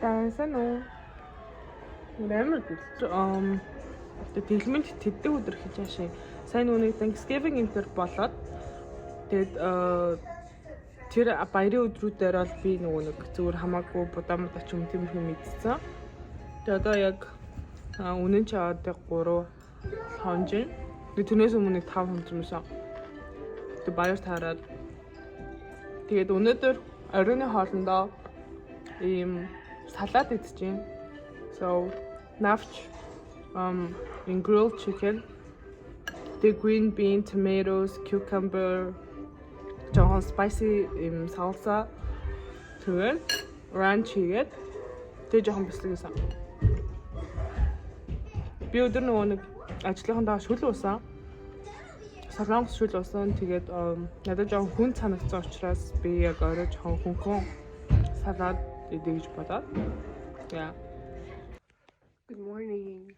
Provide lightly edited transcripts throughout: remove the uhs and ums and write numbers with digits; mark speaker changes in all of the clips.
Speaker 1: Таасан уу? Нэмэр дэлгэмэнт тэддэг өдөр хийж яашаа. Сайн нүуний Thanksgiving энтер болоод тэгээд тэр баярын өдрүүдээр бол би нөгөө нэг зүгээр хамаагүй будаа ч юм тийм юм мэдсэн. Тэгээд одоо яг үнэн чи одоо 3 хонжин. Тэрнээс өмнө 5 хонжин байсан. Тэгээд баяр таараад тэгээд өнөөдөр оройн хоолндоо ийм салат идчихээн. So navch in grilled chicken, the green bean, tomatoes, cucumber, жоохон spicy salsa, тэгээд ranch хийгээд тэг жоохон бэлтгэсэн. Би өдөр нөгөө нэг ажлынхаа шүл уусан. Солонгос шүл уусан. Тэгээд надад жоохон хүн санагдсан учраас би яг орой жоохон хөнхөн салат идэж бодоод. Yeah. Good morning.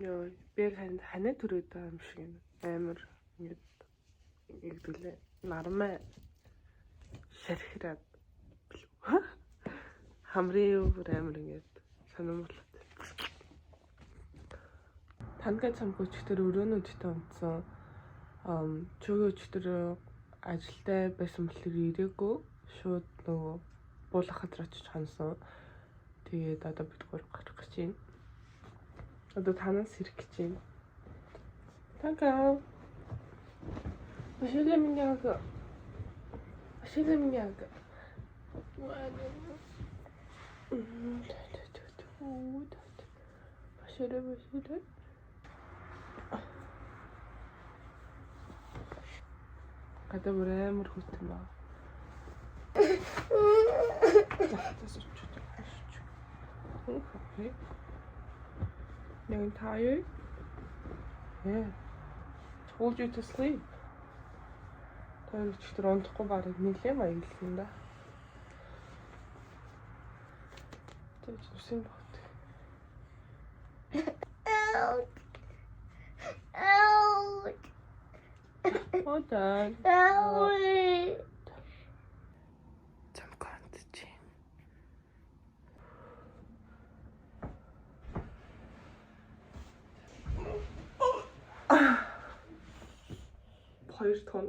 Speaker 1: Яа, би ханаа төрөөд байгаа юм шиг амар ингэж гэлээ. Нармаа шархираад хамрын амар ингэж санамжлаа. Танга цамгүй өчтөр өрөөнөдтэй унтсан. Чөгийн өчтөр ажилдаа байсан болохоор ирээгүй. Шууд нөгөө буулгах хатраач хансан. Тэгээд одоо бид гур гарах гэж байна. Одоо танаас ирэх гэж байна. Танга. Ашиглаа миний ага. Ашиглаа миний ага. Ашиглаа. Гадаа бүр амар хүйтэн байна. Okay. You're tired? Yeah. Told you to sleep. Тэгэж тэр унтахгүй барыг нэлээ маяглах юм да. Тэгэж үсэн бот. Out. Hold on. Out. Хоёр тон.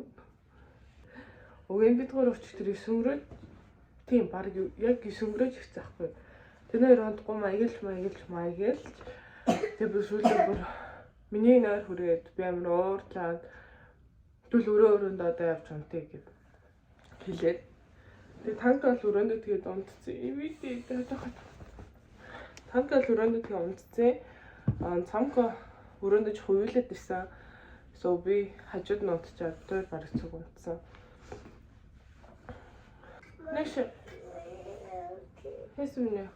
Speaker 1: Угийн бид гур өчтөр 9 өнгөрөөд тийм баг яг 9 өнгөрөөж ирсэн байхгүй. Тэрнээр ондохгүй маягэлж. Тэгээ би сүүлдээ бүр миний нойр хүрээд би амар уурлаад түл өрөөнд одоо явж унтъя гэв. Хэлээд. Тэгээ танк бол өрөөндөө тэгээд унтцсан. Ивэдээ таахад. Танк бол өрөөндөө тэгээд унтцсан. Цамко өрөөндөө ч хуйлаад ирсэн. So би хажууд нь унтчаад тэр бараг цуг унтсан. Нэш. Хэсвэнэ.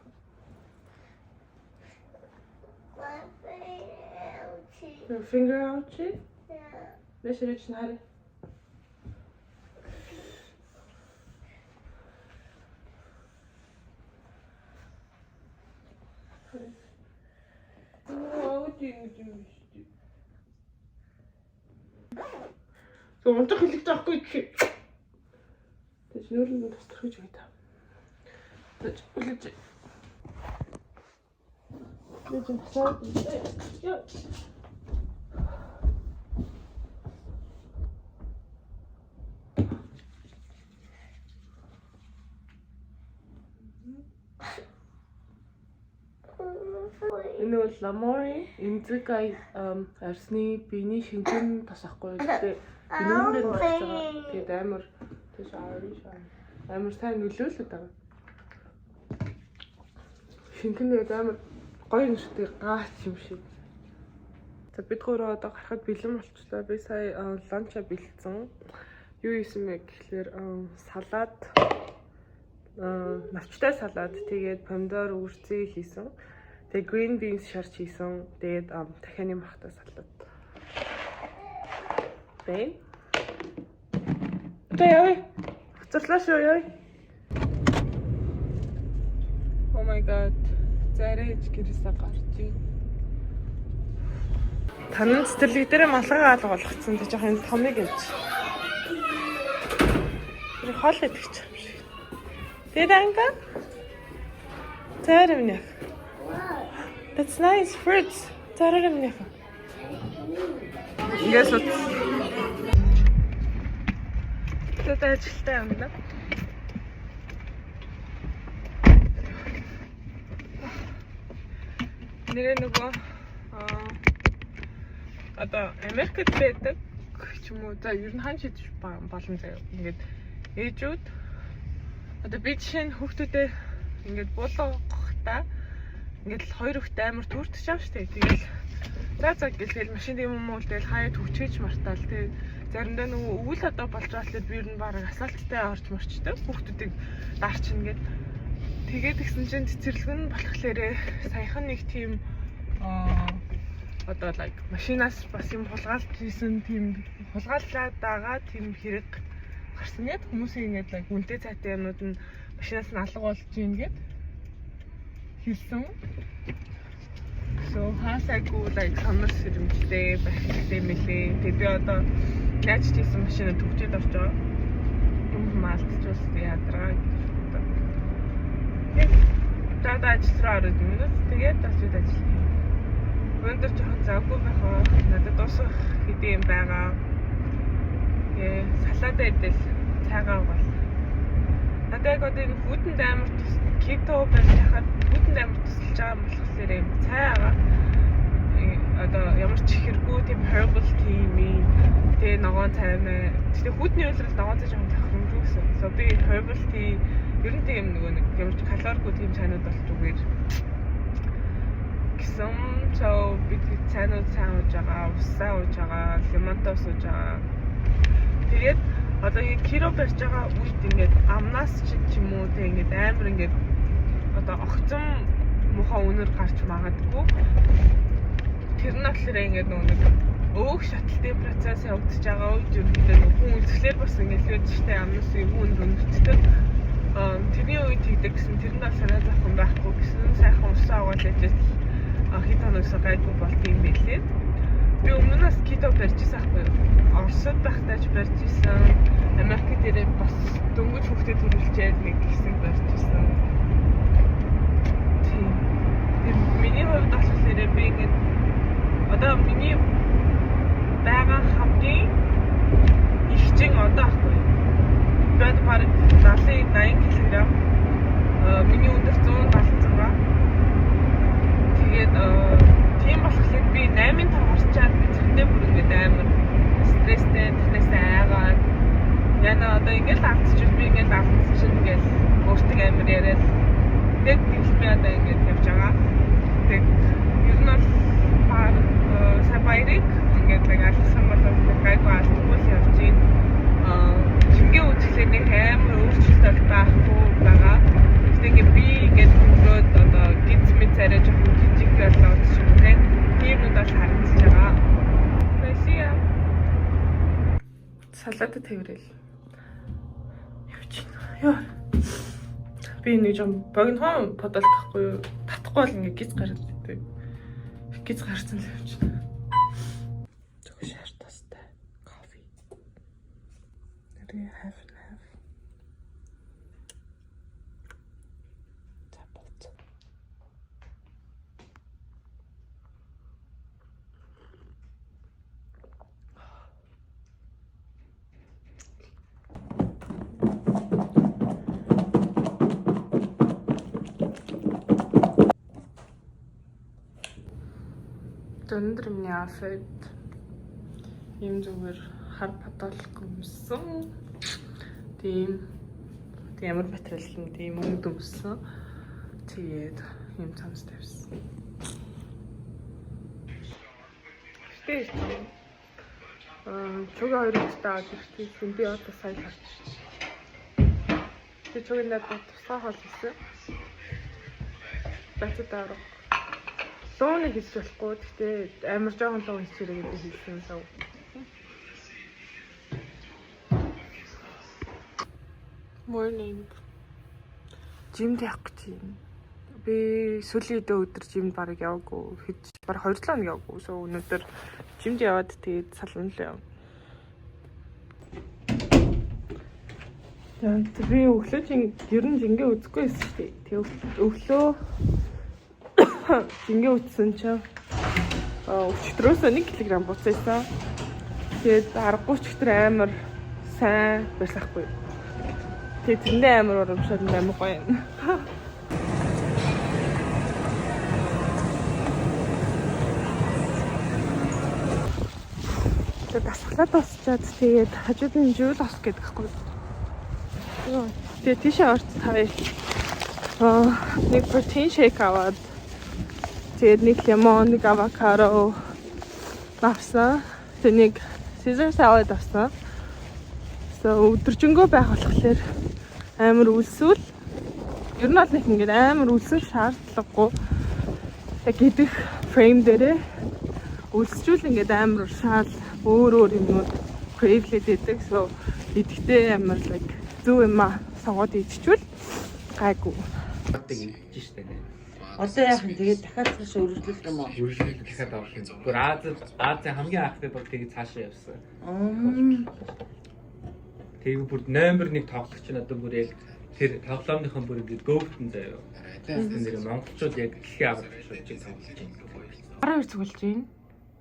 Speaker 1: Your finger ouchie? Yeah. Нэш рич нарэ. So унтах хэлэх таахгүй чи. Тэс нөрөнд тасрах гэж байта. Тэс үлээж. Үлээж тасаа. Яа. Энэ бол ламори энзэгай арсны биений шингэн тасахгүй гэдэг. Энүүндээ болчихсон. Тэгээд амар тийш амар сайн нөлөөлөд байгаа. Шингэндээ амар гоё юм шиг гаач юм шиг. За бид гурав одоо гарахад бэлэн болчихлоо. Би сая ланча бэлдсэн. Юу ийсэн бэ гэхлээр салат навчтай салат тэгээд помидор үрцээ хийсэн. Тэгээд green beans шарч хийсэн. Тэгээд дахианы махтай салат. Бэн. Тэяй. Цослаш яй. Oh my god. Зарэж гэрээсээ гарч ий. Танан цэцэрлэг дээр малгай алга болгоцсон гэж яах юм томыг гэж. Тэр хоол идэх юм шиг. Тэгээд анга Цаарэмнэх. That's nice fruits. Цаарэмнэх. Ингээс ут. Тэд ажилтаа юм да. Нэрээ нөгөө одоо Америкт байдаг ч юм уу за ер нь хаан шидэж болно заяа. Ингээд ээжүүд одоо би жишээ нь хүүхдүүдэд ингээд буулгахтаа ингээд хоёр хүүхдээ амар төртөж байгаа шүү дээ. Тэгэл за гэлгээл машин юм уу тэгэл хаяад хүчээж мартаал тэг заримдаа нөгөө өвөл одоо болж байгаа л би ер нь бараг асфальттай орж морчтой хүүхдүүдийг дарч ингээд тэгээд гисэн чинь цэцэрлэг нь болохлээрээ саяхан нэг тийм одоо like машинаас бас юм хулгайлт хийсэн тийм хулгайлаад байгаа тийм хэрэг гарсан яг хүмүүсийн ингээд like үнэтэй цайтай юмнууд нь машинаас нь алга болж гин гэд хэлсэн. So хасаагүй like санаас сэрэмжтэй байх хэрэгтэй мэлээ. Тэг би одоо яаж ч хийсэн машинаа төгчөөд орж байгаа. Юм маалтчус ядраа гэдэг. Тэг даа ажил руу ороод минут тэгээд бас үд ажил. Өндөр жоохон завгүй байх аа. Надад дуусах хэдий юм байгаа. Салаада идэл цайгаа бол. Надад одоо энэ хүдэнд амар кето байж хахад хүдэнд амар тусалж байгаа юм болохоор юм цайгаа одоо ямар ч хэргүй тийм herbal tea тэгээ ногоон цай мэ. Тэгээ хүдний үйлрэл ногоон цай жоохон тохиромжгүй гэсэн. So би herbal tea ер нь тийм нөгөө нэг ямар ч калоригүй тийм чанууд болж үгээр гэсэн. So би цайнууд сайн ууж байгаа, усаа ууж байгаа, лимонтой ус ууж байгаа. Тэгээд одоо ингэ киро барьж байгаа үед ингээд амнаас ч юм уу тэг ингээд амар ингээд одоо огцом муухай үнэр гарч магадгүй. Тэр нь болохоор ингээд нэг өөх шатлтын процесс явагдаж байгаа үед ерөнхийдөө хүн үлдэхлээр бас ингээд л үдштэй амнаас юм үнэр өндөртдөг. Тэрний үед хийдэг гэсэн тэрэнд бас санаа зовхон байхгүй гэсэн сайхан усаа угаал ижил хит хоногсоо гайгүй болт юм билээ. Би өмнөөс кето барьж ирсэн байхгүй юу? Оросд байхдаа ч барьж ирсэн. Америк дээрээ бас дөнгөж хүүхдэд төрүүлчээд нэг хэсэг барьж ирсэн. Тийм. Миний хувьд болохоор би ингээд одоо миний байгаа хамгийн их чин одоо ахгүй. Бод пар 70-80 кг. Миний өндөр 176. Тэгээд тийм болохоор би 8-5 орчаад би зөндөө бүр ингээд амар стресстэй, тэрнээс айгаад яна одоо ингээд авцчих би ингээд авцчих ингээд өөртөө амар яриад тэгээд би одоо ингээд явж байгаа. Тэг ер нь пар сабайрик ингээд нэг алсан болоод гайгүй алдгүй явж гин. Чингээ үзэхлээр нэг амар өөрчлөлт байхгүй байгаа. Тэгтээ ингээд би ингээд өөрөө одоо гинц мэд царай жоохон жижиг болоод ч юм те. Тиймүүд бас харагдаж байгаа. Бэсиа. Салаатад хэврэл. Явчихна. Ёо. Би нэг юм богинохон подолт тахгүй юу? Татахгүй бол ингээд гиз гараад байдаг. Гиз гарсан л явчихна. Зөв шаардастай. Кофе. Нэрээ have. Өндөр миний outfit юм зүгээр хар подолк өмсөн. Тийм ямар материал юм тийм өнгө өмсөн. Тэгээд юм цамц тавьсан. Тэгэж чуг хоёрыг таад ирсэн. Би одоо сайн харж байна. Би чугнаад тусгай хол хийсэн. Бацаа лууны хийж болохгүй. Гэхдээ амар жоохон луу хийчихэрэй гэдэг хэлсэн сав. Morning. Жимд явах гэж юм. Би сүүлийн өдөр жимд бараг яваагүй. Хэд бараг 2-7 хоног яваагүй. So өнөөдөр жимд яваад тэгээд салон л яв. Би өглөө ер нь жингээ үзэхгүй байсан шүү дээ. Тэгээ өглөө жингээ үзсэн чинь өчтөрөөс 1 кг буцаасан. Тэгээд аргагүй өчтөр амар сайн байсаахгүй. Тэгээд тэндээ амар урамшаад амар гоё юм. Тэгээд дасглаад босчоод тэгээд хажууд нь жуул ос гэдэг хэвгүй. Тэгээд тийшээ орц тавь. Нэг протеин шейк аваад тэгээд нэг лимон, нэг авокадо авсан. Тэгээд нэг Caesar salad авсан. So өдөржингөө байх болохоор амар үлсүүл. Ер нь бол нэг ингээд амар үлсэх шаардлагагүй. Яг идэх фрейм дээрээ үлсчүүл ингээд амар шаал өөр юмнууд crave-лээд идэг. So идэхдээ амар like зөв юм сонгоод идчихвэл гайгүй.
Speaker 2: Тэгж штэ нэ.
Speaker 3: Одоо яах вэ? Тэгээд дахиад цаашаа өргөжлөх юм уу?
Speaker 2: Үргэлжлүүлэх дахиад авах юм. Гүр Азийн хамгийн анхны бол тэгээд цаашаа явсан. Тэгээд бүр номер 1 тоглогч нь одоо бүр яг тэр тоглоомынхон бүр ингэ гоовтон заяа. Тэр нэр монголчууд яг дэлхийн аврагч тоглож байна.
Speaker 1: Бараа үрцгүүлж байна.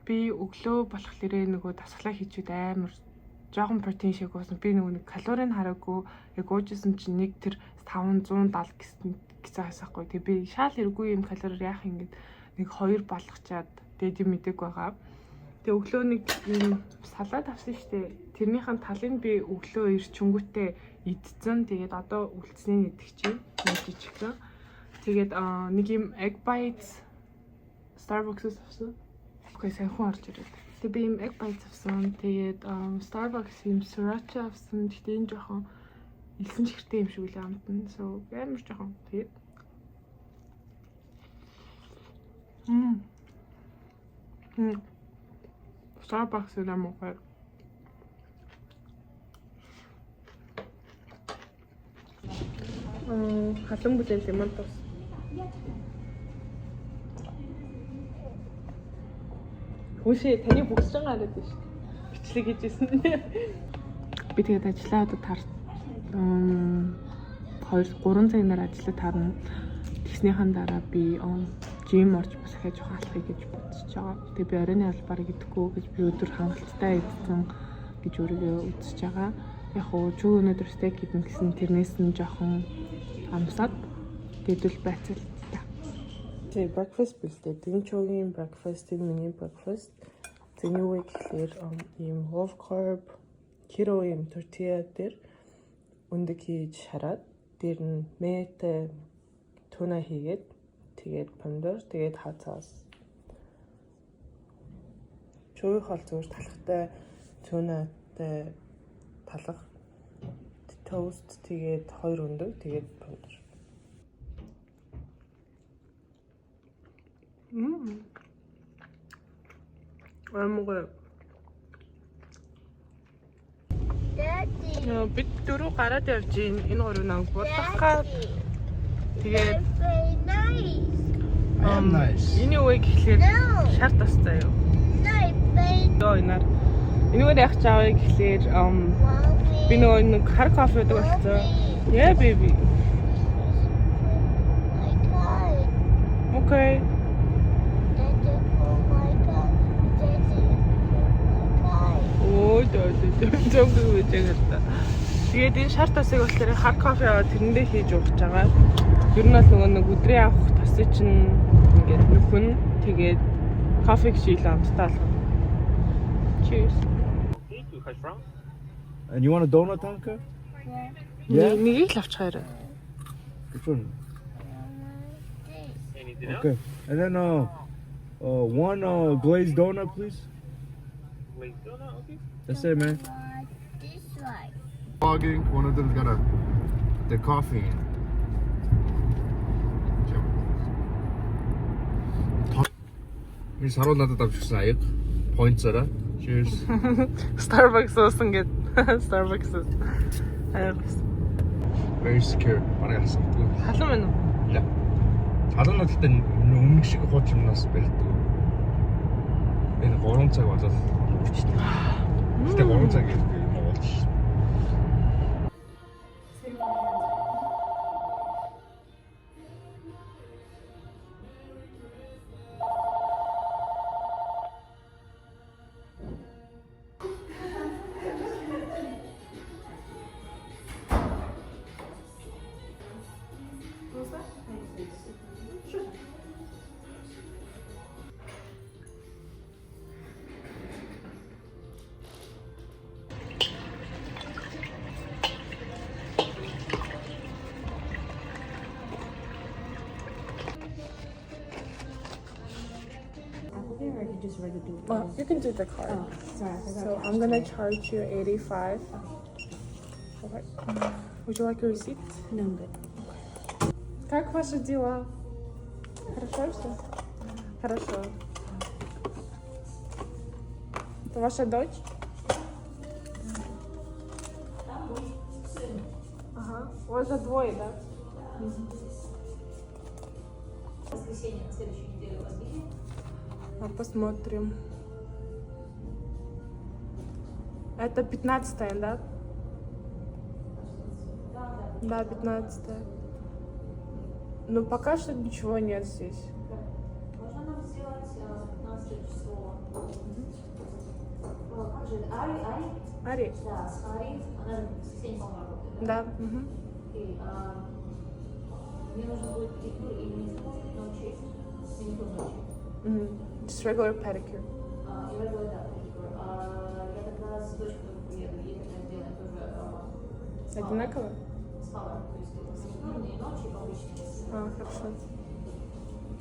Speaker 1: Би өглөө болохоор нөгөө дасгалаа хийчихэд амар жоохон протеин шейк уусан. Би нөгөө нэг калорийг хараагүй яг уужсэн чинь нэг тэр 570 гэсэн хасахгүй. Тэгээ би шаал хэрэггүй юм калориор яах юм гээд нэг 2 болгочаад тэгээд юм мэдээг байгаа. Тэгээ өглөө нэг юм салаад авсан штэ. Тэрнийхэн талыг би өглөө ирчэнгүүтээ идсэн. Тэгээд одоо үлдсэнийг идэх чинь нэг жижигхэн. Тэгээд нэг юм egg bites Starbucks-аас авсан. Окей, сайн хүн орж ирээд. Тэгээ би юм egg bites авсан. Тэгээд Starbucks юм sriracha авсан. Гэхдээ энэ жоохон илсэн чихэртэй юм шиг үлээ амтан. So амар жоохон. Тэгээд Starbucks энэ мохор. Халуун бүлээл лимон тус. Хүшээ таны бүгс жан гараад байна шүү. Бичлэг хийжсэн. Би тэгээд ажиллаа одоо 2-3 цагаар ажиллаа таарна. Тэгснийхэн дараа би жим орж бас ахиж жоохон алхахыг гэж бодож байгаа. Тэгээ би оройн албарыг идэхгүй гэж би өдөр хангалттай идсэн гэж өөрийгөө үзэж байгаа. Яг хоо ч өнөөдөр стейк идэн гэсэн тэрнээс нь жоохон амсаад гэдэл байцал та. Тэгээ breakfast бэлдээ. Тэгэн чогийн breakfast, миний breakfast. Тэний үе гэхлээр ийм low carb keto юм tortilla дээр өндөг хийж хараад дээр нь мете туна хийгээд тэгээд помидор тэгээд хацаас чойх хол зүгээр талхтай тунатай талах тост тэгээд 2 өндөг тэгээд помидор. Амгаа бид дөрөв гараад явж гин энэ гурав нэг бодлохоо тэгээд энэ үе гэхлээр шар тастай юу? Дойнаар энэгээр яг чаавыг гэхлээр би нэг хар кофе уудаг болсон. Yeah baby. Okay. Зөмгөө үжигээр. Тэгээд энэ шар тасыг болохоор хар кофе аваад тэрэндээ хийж ууж байгаа. Ер нь бол нөгөө нэг өдрийн авах тасыг чинь ингээд нөхөн тэгээд кофег шийл амттай алга. Cheers.
Speaker 4: And you want a donut, Tonka?
Speaker 1: Yeah. Нэгийг л авчихаарай.
Speaker 4: Which one? Okay. And then one glazed donut, please.
Speaker 2: Glazed donut, okay.
Speaker 4: That's it, man.
Speaker 5: This way.
Speaker 4: Logging. One of them's got the coffee in. Ми саруу надад авчихсан аяг. Points-араа. Cheers.
Speaker 1: Starbucks уусан гэд. Starbucks.
Speaker 4: Very secure. Бараг алсан гэдэг.
Speaker 1: Халуун байна уу?
Speaker 4: ಇಲ್ಲ. Халуун нь гэхдээ өмнөх шиг хууч юмнаас бэлддэг. Энэ 3 цаг болоод. Гэтэ 3 цаг юм болж.
Speaker 3: Or I could just write it down.
Speaker 1: Well, you can do the card.
Speaker 3: Sorry, I forgot.
Speaker 1: So I'm gonna charge you 85. Okay. Would you like a receipt?
Speaker 3: No, I'm good.
Speaker 1: Как ваши дела? Хорошо все? Хорошо. Это ваша дочь? Ага. У вас же двое, да?
Speaker 6: Воскресенье на следующей неделе у вас видео?
Speaker 1: Посмотрим. Это 15-е, да? Да, 15-е. Ну, пока что ничего нет здесь.
Speaker 6: Можно нам сделать 15 число? Как же это? Ари?
Speaker 1: Ари?
Speaker 6: Да, с Ари. Она же в воскресенье, по-моему, работает.
Speaker 1: Да. Угу.
Speaker 6: Окей, мне нужно будет педикюр и маникюр ночи. Маникюр ночи.
Speaker 1: Just regular pedicure.
Speaker 6: И regular, да, педикюр. Я тогда с дочкой приеду, ей тогда сделаем тоже
Speaker 1: Одинаково?
Speaker 6: спала. То есть дневные ночи и повышенные.
Speaker 1: Хорошо.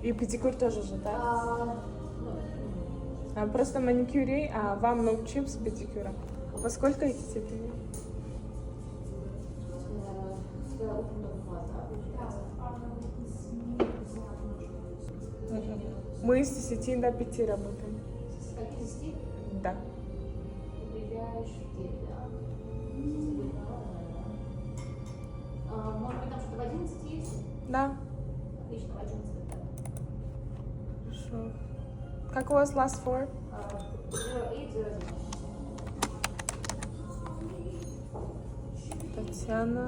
Speaker 1: И педикюр тоже же, да? Просто маникюре, а вам научим с педикюром. Во сколько эти степени? Мы с 10 до 5 работаем.
Speaker 6: С каких 10?
Speaker 1: Да.
Speaker 6: Приезжаешь в 9, да? Может быть, там что-то в 11 есть?
Speaker 1: Да.
Speaker 6: Отлично, в 11, да.
Speaker 1: Хорошо. Как у вас last four?
Speaker 6: 0809.
Speaker 1: Татьяна.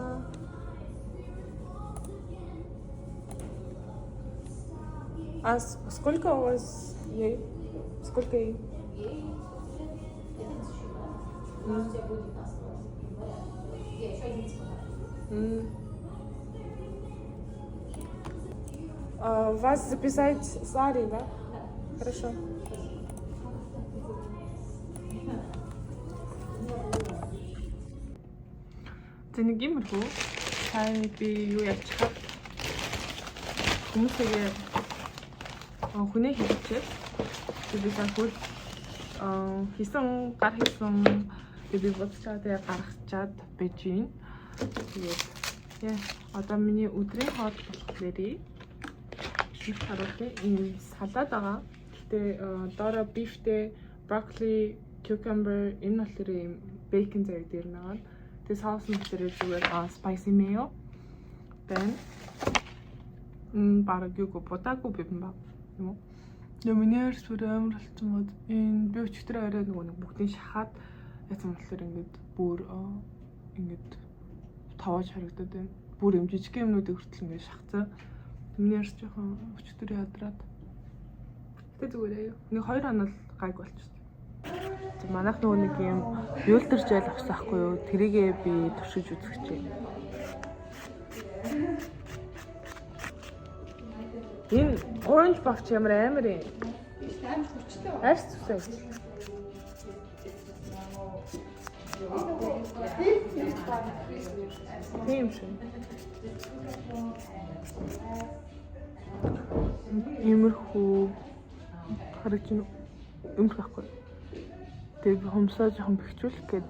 Speaker 1: А сколько у вас ей? Сколько ей?
Speaker 6: Ей 11 еще, да? У тебя будет 19 января. Я еще 11
Speaker 1: Вас записать с Ари, да?
Speaker 6: Да.
Speaker 1: Хорошо. Тэнийг иймэрхүү сайн би юу яачихад хүмүүсээ хүнээ хэлчихээ. Би сайн хөл хийсэн гар хийсэн би бодцоод гаргачаад байж гин. Тэгээд яа одоо миний өдрийн хоол болохоор шийд харуулсан ийм салаад байгаа. Гэтэ доороо бифтэй брокколи, cucumber энэ болохоор ийм бейкон зэрэг дээр байгаа. Тэгээ соус мэтэрээ зүгээр spicy mayo then бараг юу бодаагүй бивэн баг юм уу. Миний сүр амар болсон мод энэ би өчтөр орой нэг бүгдийг шахаад яцсан болохоор ингээд бүр ингээд таваж харагдаад байна. Бүр юм жижиг юмнуудыг хүртэл ингээд шахацсан. Миний ярс жоохон өчтөр ядраад. Гэтэ зүгээр аяа. Нэг 2 хоног л гайг болчихсон. Манайх нөгөө нэг юм юултэр жайл авсаахгүй юу? Тэрийгээ би туршиж үзэх чинь. Энэ orange puff ямар амар юм. Арс зүсэй. Тийм шиг. Иймэрхүү харагч юм байхгүй. Тэгээ хомсоо жоохон бэхжүүлэх гээд